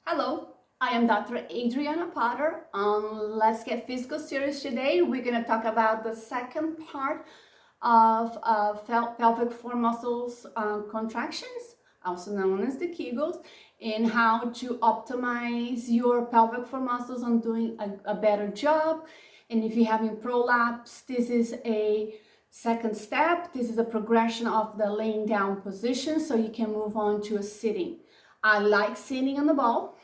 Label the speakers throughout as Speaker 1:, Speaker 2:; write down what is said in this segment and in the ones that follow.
Speaker 1: Hello, I am Dr. Adriana Potter on Let's Get Physical series. Today we're going to talk about the second part of pelvic floor muscles contractions, also known as the Kegels, and how to optimize your pelvic floor muscles on doing a better job. And if you're having prolapse, this is a second step. This is a progression of the laying down position so you can move on to a sitting. I like sitting on the ball.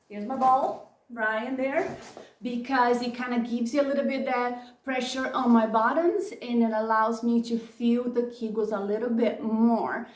Speaker 1: Here's my ball, right in there, because it kind of gives you a little bit that pressure on my bottoms and it allows me to feel the Kegels a little bit more.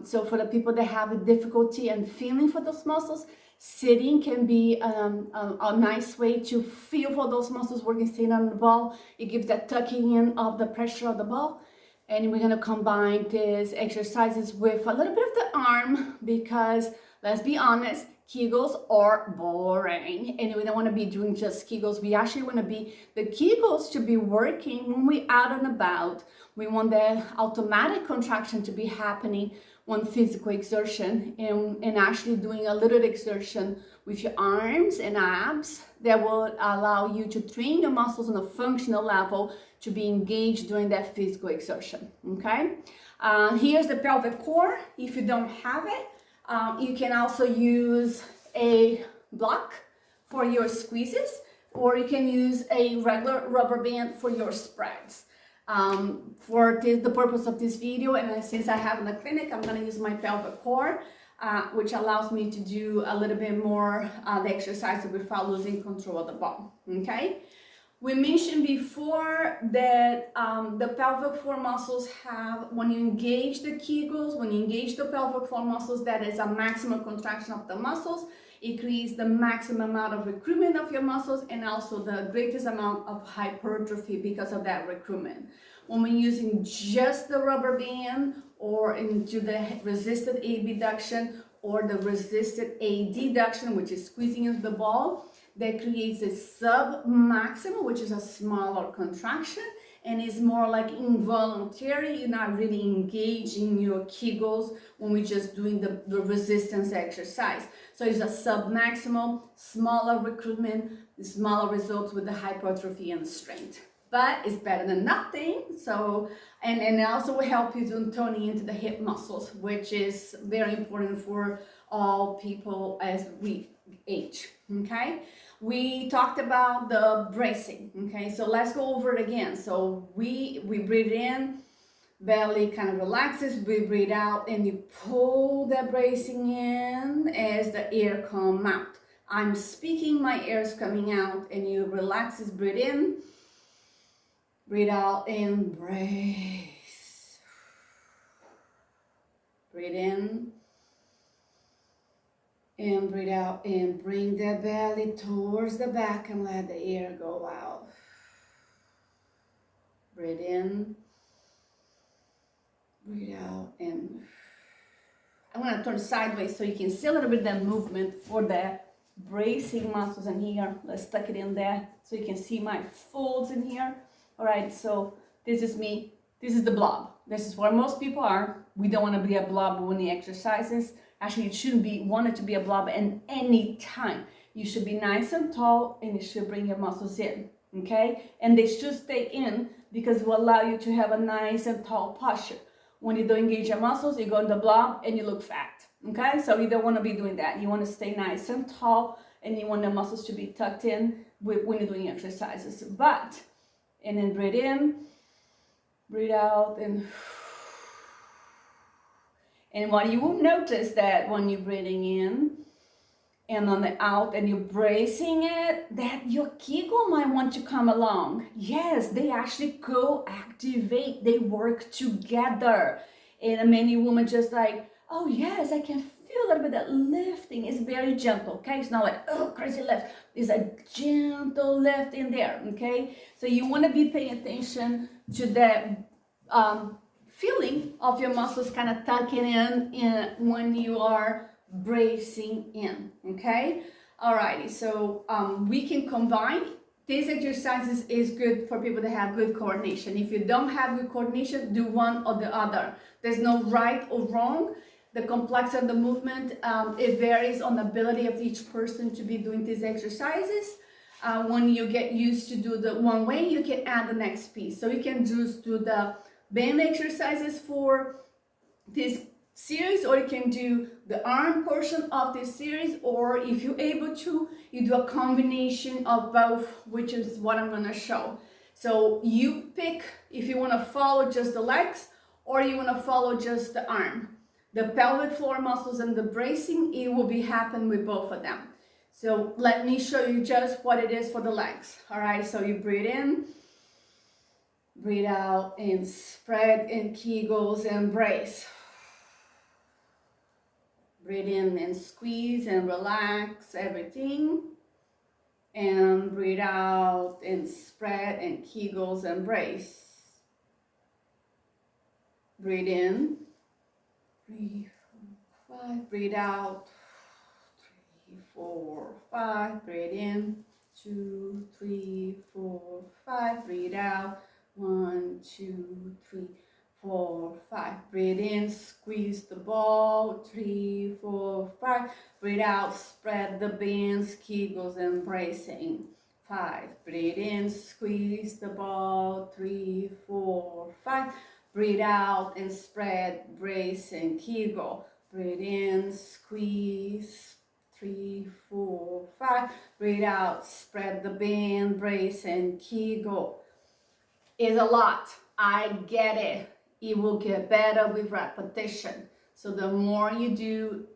Speaker 1: So for the people that have a difficulty and feeling for those muscles, sitting can be a nice way to feel for those muscles working sitting on the ball. It gives that tucking in of the pressure of the ball. And we're going to combine these exercises with a little bit of the arm because, let's be honest, Kegels are boring and we don't want to be doing just Kegels. We actually want the Kegels to be working when we're out and about. We want the automatic contraction to be happening on physical exertion and actually doing a little exertion with your arms and abs that will allow you to train your muscles on a functional level to be engaged during that physical exertion, okay? Here's the pelvic core. If you don't have it, you can also use a block for your squeezes, or you can use a regular rubber band for your spreads. For the purpose of this video, and since I have in the clinic, I'm going to use my pelvic core, which allows me to do a little bit more the exercise without losing control of the ball, okay? We mentioned before that the pelvic floor muscles have, when you engage the Kegels, when you engage the pelvic floor muscles, that is a maximum contraction of the muscles. It creates the maximum amount of recruitment of your muscles and also the greatest amount of hypertrophy because of that recruitment. When we're using just the rubber band or into the resisted abduction or the resisted adduction, which is squeezing into the ball, that creates a submaximal, which is a smaller contraction, and is more like involuntary. You're not really engaging your Kegels when we're just doing the resistance exercise. So it's a submaximal, smaller recruitment, smaller results with the hypertrophy and strength. But it's better than nothing. So, and it also will help you to toning into the hip muscles, which is very important for all people as we age, okay? We talked about the bracing, okay? So let's go over it again. So we breathe in, belly kind of relaxes, we breathe out, and you pull that bracing in as the air comes out. I'm speaking, my air is coming out, and you relax, breathe in, breathe out, and brace. Breathe in and breathe out and bring the belly towards the back and let the air go out. Breathe in, breathe out, and I'm going to turn sideways so you can see a little bit of that movement for the bracing muscles in here. Let's tuck it in there so you can see my folds in here. All right, so this is me. This is the blob. This is where most people are. We don't want to be a blob when the exercises. Actually, you shouldn't be wanted to be a blob at any time. You should be nice and tall, and you should bring your muscles in, okay? And they should stay in because it will allow you to have a nice and tall posture. When you don't engage your muscles, you go in the blob and you look fat, okay? So you don't want to be doing that. You want to stay nice and tall, and you want the muscles to be tucked in when you're doing exercises. And then breathe in, breathe out, and what you will notice that when you're breathing in and on the out and you're bracing it, that your Kegel might want to come along. Yes, they actually co-activate, they work together. And many women just like, oh yes, I can feel a little bit of that lifting. It's very gentle, okay? It's not like, oh, crazy lift. It's a gentle lift in there, okay? So you want to be paying attention to that feeling of your muscles kind of tucking in when you are bracing in, okay? Alrighty, so we can combine. These exercises is good for people that have good coordination. If you don't have good coordination, do one or the other. There's no right or wrong. The complexity of the movement, it varies on the ability of each person to be doing these exercises. When you get used to do the one way, you can add the next piece. So you can just do the band exercises for this series, or you can do the arm portion of this series, or if you're able to, you do a combination of both, which is what I'm going to show. So you pick if you want to follow just the legs or you want to follow just the arm. The pelvic floor muscles and the bracing, it will be happen with both of them. So let me show you just what it is for the legs. All right, so you breathe in, breathe out, and spread and Kegels and brace. Breathe in and squeeze and relax everything. And breathe out and spread and Kegels and brace. Breathe in, 3, 4, 5, breathe out, 3, 4, 5, breathe in, 2, 3, 4, 5, breathe out, 1, 2, 3, 4, 5, breathe in, squeeze the ball, 3, 4, 5, breathe out, spread the bands, Kegels and bracing, 5, breathe in, squeeze the ball, 3, 4, 5, breathe out and spread, brace and Kegel. Breathe in, squeeze, 3, 4, 5. Breathe out, spread the band, brace and Kegel. It's a lot. I get it. It will get better with repetition. So the more you do,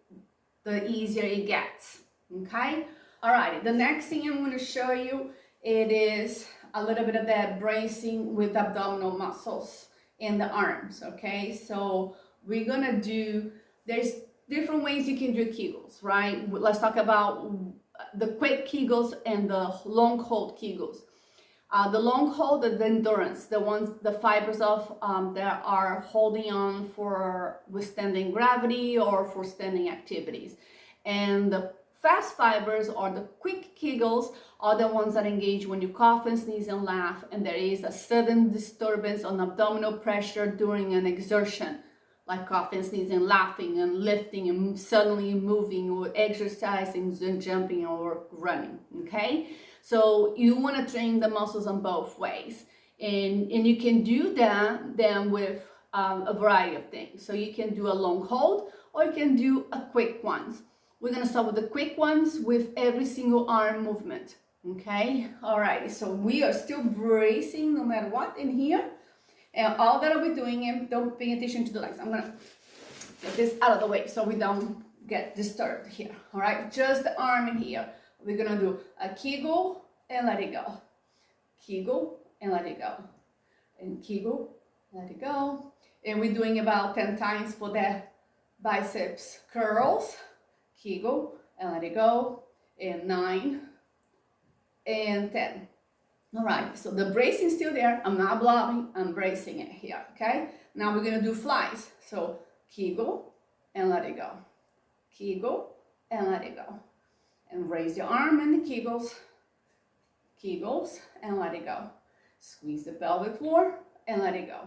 Speaker 1: the easier it gets. Okay? Alrighty, the next thing I'm going to show you, it is a little bit of that bracing with abdominal muscles in the arms. Okay, so we're gonna do, there's different ways you can do Kegels, right? Let's talk about the quick Kegels and the long hold Kegels. The long hold is the endurance, the ones, the fibers of that are holding on for withstanding gravity or for standing activities. And the fast fibers or the quick Kegels are the ones that engage when you cough and sneeze and laugh and there is a sudden disturbance on abdominal pressure during an exertion, like coughing, sneezing, laughing and lifting and suddenly moving or exercising and jumping or running. Okay, so you want to train the muscles on both ways, and you can do that then with a variety of things. So you can do a long hold or you can do a quick ones. We're going to start with the quick ones with every single arm movement. Okay, all right, so we are still bracing no matter what in here. And all that I'll be doing, and don't pay attention to the legs. I'm going to get this out of the way so we don't get disturbed here. All right, just the arm in here. We're going to do a Kegel and let it go. Kegel and let it go. And Kegel, let it go. And we're doing about 10 times for the biceps curls. Kegel and let it go, and 9 and 10. All right, so the bracing is still there. I'm not blocking, I'm bracing it here. Okay, now we're gonna do flies. So Kegel and let it go, Kegel and let it go, and raise your arm and the Kegels, Kegels and let it go. Squeeze the pelvic floor and let it go.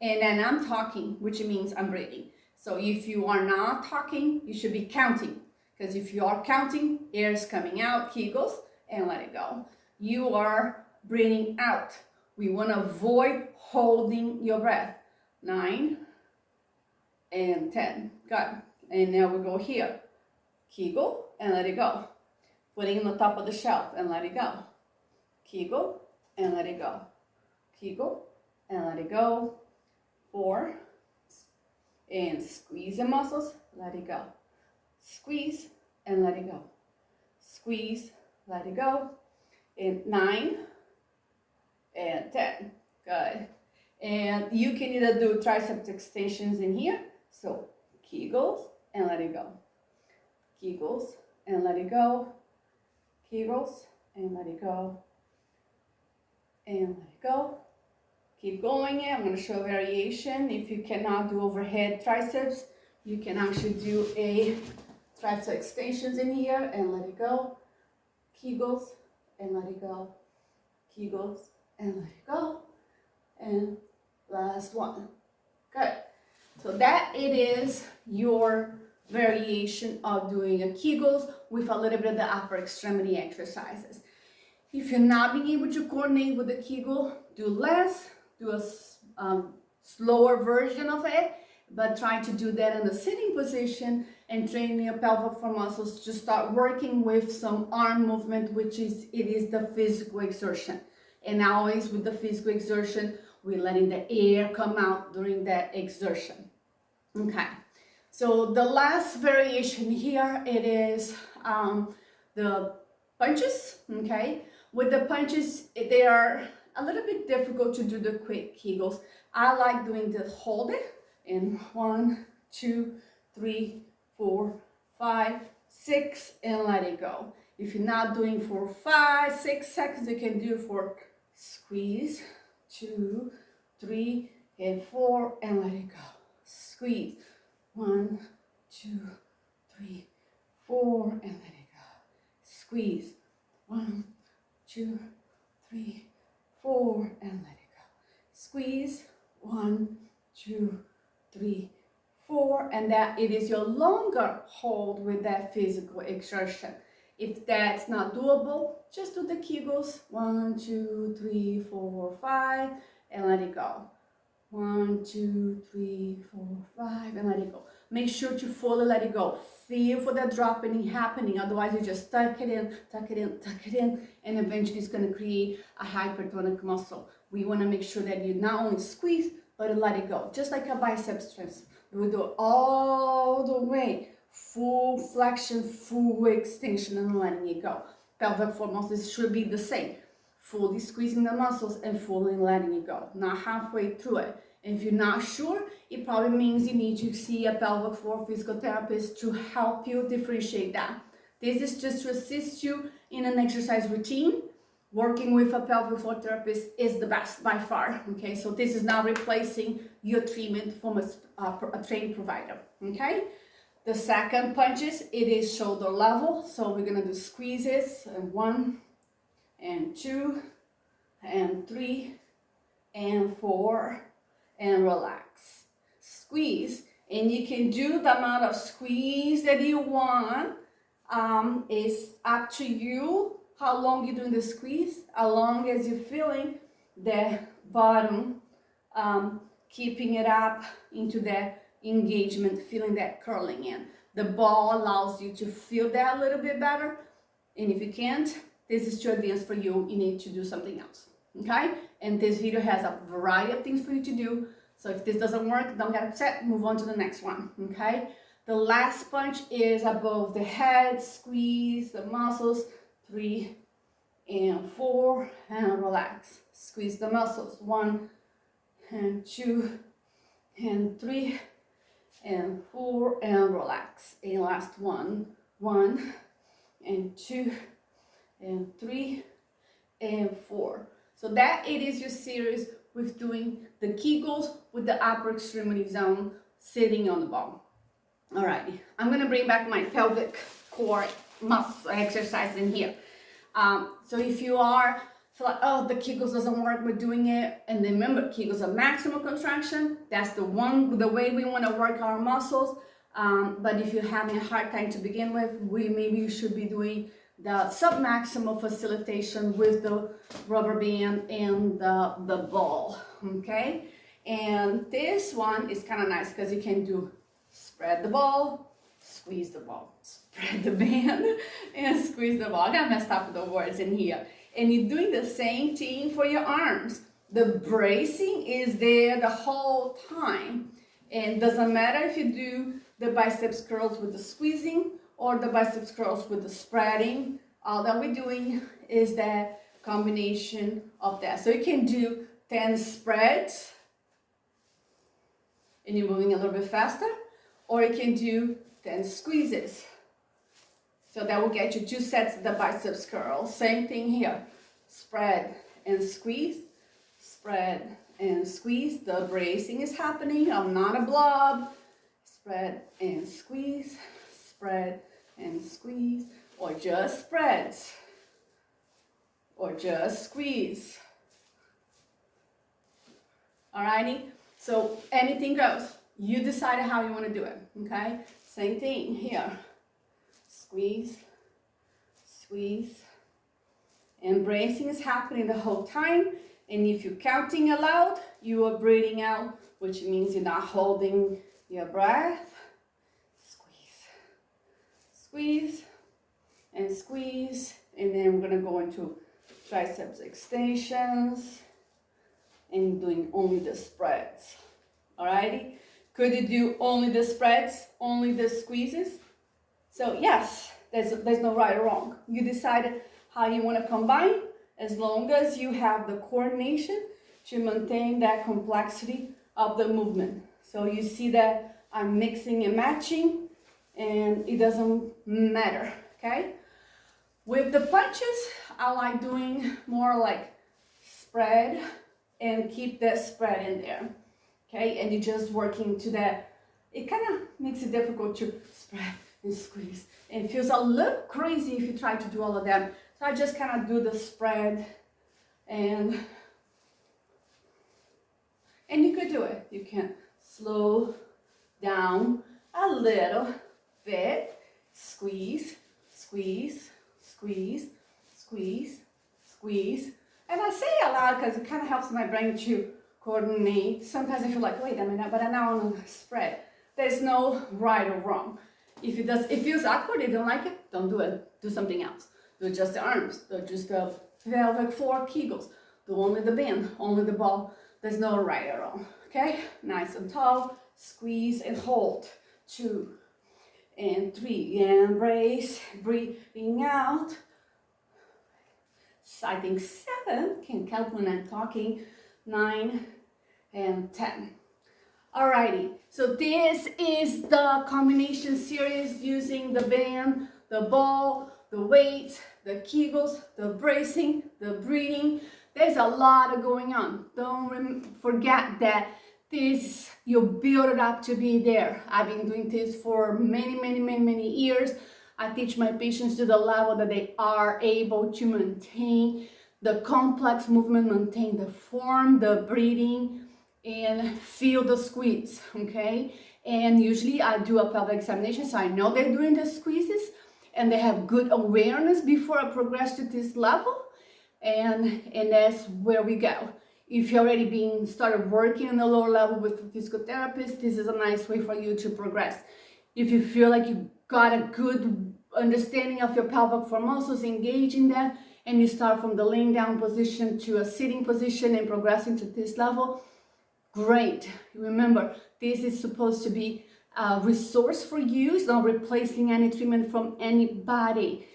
Speaker 1: And then I'm talking, which means I'm breathing. So if you are not talking, you should be counting. Because if you are counting, air is coming out, Kegels, and let it go. You are breathing out. We want to avoid holding your breath. 9 and 10. Good. And now we go here. Kegel, and let it go. Putting on the top of the shelf, and let it go. Kegel, and let it go. Kegel, and let it go. 4. And squeeze the muscles, let it go. Squeeze and let it go. Squeeze, let it go. And 9 and 10. Good. And you can either do triceps extensions in here. So Kegels and let it go. Kegels and let it go. Kegels and let it go. And let it go. Keep going. I'm going to show variation. If you cannot do overhead triceps, you can actually do a triceps extensions in here and let it go. Kegels and let it go. Kegels and let it go. And last one. Good. So that it is your variation of doing a Kegels with a little bit of the upper extremity exercises. If you're not being able to coordinate with the Kegel, do less, do a slower version of it, but try to do that in the sitting position and train your pelvic floor muscles to start working with some arm movement, which is the physical exertion. And always with the physical exertion, we're letting the air come out during that exertion. Okay, so the last variation here, it is the punches. Okay, with the punches, they are a little bit difficult to do the quick Kegels. I like doing the hold it in 1, 2, 3, 4, 5, 6, and let it go. If you're not doing for 5, 6 seconds, you can do for squeeze, 2, 3, and 4, and let it go. Squeeze, 1, 2, 3, 4, and let it go. Squeeze, 1, 2, 3, 4, and let it go. Squeeze, 1, 2, 3, 4, and that it is your longer hold with that physical exertion. If that's not doable, just do the Kegels, 1, 2, 3, 4, 5, and let it go. 1, 2, 3, 4, 5, and let it go. Make sure to fully let it go. Feel for that dropping happening. Otherwise, you just tuck it in, tuck it in, tuck it in, and eventually it's going to create a hypertonic muscle. We want to make sure that you not only squeeze, but let it go. Just like a biceps twist. We do it all the way. Full flexion, full extension, and letting it go. Pelvic floor muscles should be the same. Fully squeezing the muscles and fully letting it go, not halfway through it. And if you're not sure, it probably means you need to see a pelvic floor physical therapist to help you differentiate that. This is just to assist you in an exercise routine. Working with a pelvic floor therapist is the best by far. Okay, so this is not replacing your treatment from a trained provider. Okay, the second punches, it is shoulder level. So we're gonna do squeezes, and 1, and 2, and 3, and 4, and relax. Squeeze, and you can do the amount of squeeze that you want. It's up to you how long you're doing the squeeze, as long as you're feeling the bottom, keeping it up into that engagement, feeling that curling in. The ball allows you to feel that a little bit better, and if you can't, this is too advanced for you, you need to do something else, okay? And this video has a variety of things for you to do, so if this doesn't work, don't get upset, move on to the next one, okay? The last punch is above the head, squeeze the muscles, 3, and 4, and relax. Squeeze the muscles, 1, and 2, and 3, and 4, and relax. And last one, 1, and 2, and 3, and 4. So that it is your series with doing the Kegels with the upper extremity zone sitting on the ball. Alrighty, I'm gonna bring back my pelvic core muscle exercise in here. So if you are like, oh, the Kegels doesn't work, we're doing it, and then remember, Kegels are maximal contraction. That's the way we want to work our muscles. But if you're having a hard time to begin with, maybe you should be doing the submaximal facilitation with the rubber band and the ball. Okay, and this one is kind of nice because you can do spread the ball, squeeze the ball, spread the band, and squeeze the ball. I got messed up with the words in here. And you're doing the same thing for your arms. The bracing is there the whole time. And doesn't matter if you do the biceps curls with the squeezing or the biceps curls with the spreading. All that we're doing is that combination of that. So you can do 10 spreads and you're moving a little bit faster, or you can do 10 squeezes. So that will get you 2 sets of the biceps curl. Same thing here. Spread and squeeze, spread and squeeze. The bracing is happening. I'm not a blob. Spread and squeeze, spread and squeeze, or just spreads, or just squeeze. Alrighty? So anything goes. You decide how you want to do it, okay? Same thing here. Squeeze, squeeze. And bracing is happening the whole time. And if you're counting aloud, you are breathing out, which means you're not holding your breath. Squeeze, squeeze, and squeeze. And then we're gonna go into triceps extensions and doing only the spreads. Alrighty? Could you do only the spreads, only the squeezes? So yes, there's no right or wrong. You decided how you want to combine, as long as you have the coordination to maintain that complexity of the movement. So you see that I'm mixing and matching, and it doesn't matter, okay? With the punches, I like doing more like spread and keep that spread in there, okay? And you're just working to that. It kind of makes it difficult to spread and squeeze. And it feels a little crazy if you try to do all of them. So I just kind of do the spread, and you could do it. You can slow down a little bit. Squeeze, squeeze, squeeze, squeeze, squeeze. And I say it aloud because it kind of helps my brain to coordinate. Sometimes I feel like, wait a minute, but I now want to spread. There's no right or wrong. If it feels awkward, you don't like it, don't do it. Do something else. Do just the arms, do just the pelvic floor Kegels, do only the band, only the ball. There's no right or wrong, okay? Nice and tall, squeeze and hold. 2 and 3, and brace, breathing out. I think 7, can count when I'm talking, 9 and 10. Alrighty, so this is the combination series using the band, the ball, the weights, the Kegels, the bracing, the breathing. There's a lot of going on. Don't forget that this, you build it up to be there. I've been doing this for many years. I teach my patients to the level that they are able to maintain the complex movement, maintain the form, the breathing, and feel the squeeze, okay? And usually I do a pelvic examination, so I know they're doing the squeezes, and they have good awareness before I progress to this level, and that's where we go. If you're already started working on the lower level with a physical therapist, this is a nice way for you to progress. If you feel like you got a good understanding of your pelvic floor muscles, engage in that, and you start from the laying down position to a sitting position and progressing to this level, great. Remember, this is supposed to be a resource for you. It's not replacing any treatment from anybody.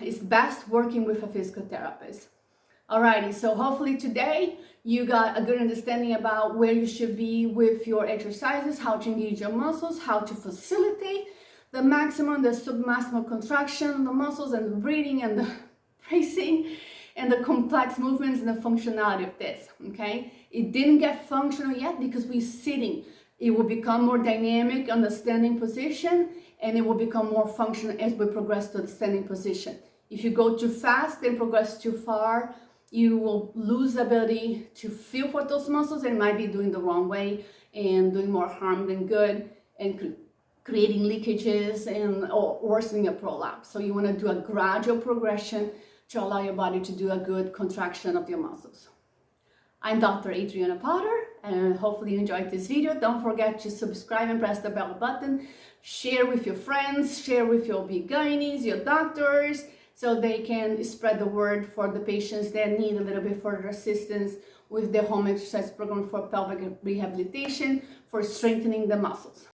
Speaker 1: It's best working with a physical therapist. Alrighty, so hopefully today you got a good understanding about where you should be with your exercises, how to engage your muscles, how to facilitate the maximal, the submaximal contraction, the muscles and the breathing and the bracing and the complex movements and the functionality of this, okay? It didn't get functional yet because we're sitting. It will become more dynamic on the standing position, and it will become more functional as we progress to the standing position. If you go too fast and progress too far, you will lose the ability to feel for those muscles and might be doing the wrong way and doing more harm than good and creating leakages or worsening a prolapse. So you want to do a gradual progression to allow your body to do a good contraction of your muscles. I'm Dr. Adriana Potter, and hopefully you enjoyed this video. Don't forget to subscribe and press the bell button. Share with your friends, share with your OB-GYNs, your doctors, so they can spread the word for the patients that need a little bit further assistance with the home exercise program for pelvic rehabilitation, for strengthening the muscles.